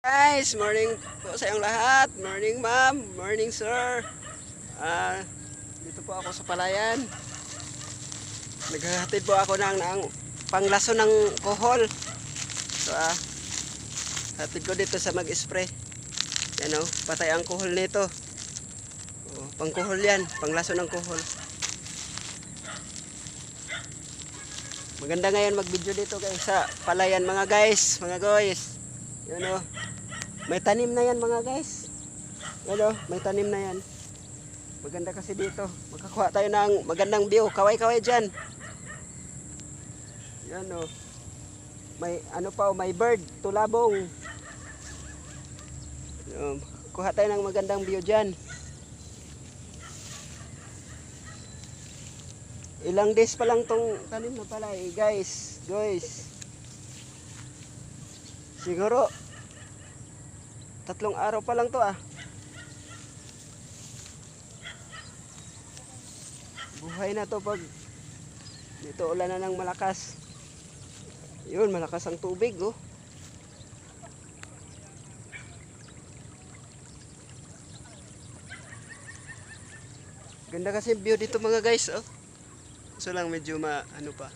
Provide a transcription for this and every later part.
Guys, morning po sa iyong lahat. Morning ma'am, morning sir. Dito po ako sa palayan. Naghahatid po ako ng panglaso ng kuhol. So hatid ko dito sa mag-spray. Yan patay ang kuhol nito. Pangkuhol yan, panglaso ng kuhol. Maganda ngayon mag-video dito guys sa palayan mga guys, Yan may tanim na yan mga guys. Yan may tanim na yan. Maganda kasi dito. Makakuha tayo ng magandang view. Kaway-kaway dyan. Yan may may bird, tulabong. Kuha tayo ng magandang view dyan. Ilang days pa lang tong tanim na pala guys. Siguro 3 araw pa lang to Buhay na to pag dito ulan na ng malakas. Yun, malakas ang tubig Ganda kasi view dito mga guys So lang medyo pa.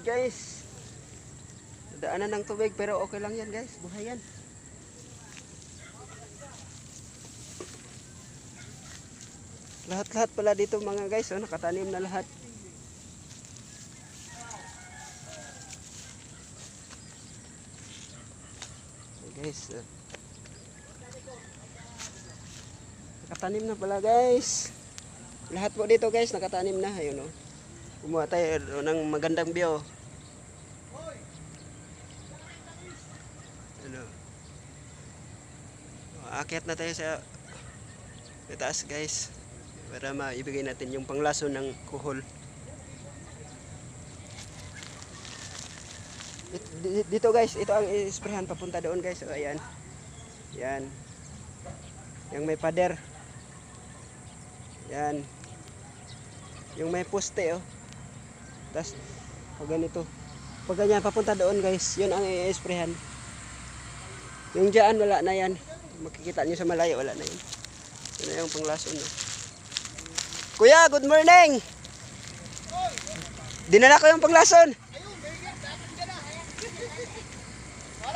Guys, daanan ng tubig pero okay lang yan guys, buhay yan. Lahat-lahat pala dito mga guys, nakatanim na lahat. Guys, nakatanim na pala guys. Lahat po dito guys, nakatanim na. Ayun Kumuha tayo ng magandang view. Aakyat na tayo sa taas guys para maibigay natin yung panglaso ng kuhol. Dito guys, ito ang isprehan papunta doon guys. Ayan. Yan. Yung may pader. Yan. Yung may poste Tapos pag ganito, pag ganyan papunta doon guys, yun ang i-sprayhan. Yung dyan wala na yan, makikita nyo sa malayo, wala na yun. Yun na yung panglason Kuya, good morning. Dinala ko yung panglason.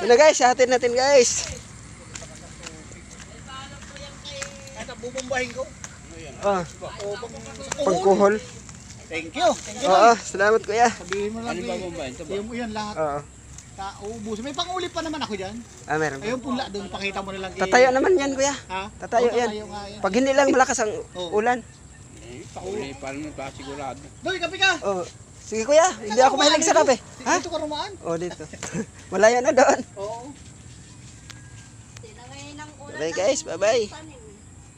Yun na guys, hatid natin guys. Ito bubumbahin ko. Pangkuhol. Thank you. Salamat kuya. Sabihin mo lang sabihin mo yan lahat. Ubus. May panguli pa naman ako dyan. Meron. Ayun pula doon, pakita mo na lang. Tatayo naman yan kuya. Tatayo yan. Pag hindi lang malakas ang ulan. Pauli pa rin pa sigurado. Doy, kape ka. Sige kuya, hindi ako mahilig sa kape. Dito ka rumaan? Dito. Malaya na doon. Oo. Bye guys, bye bye.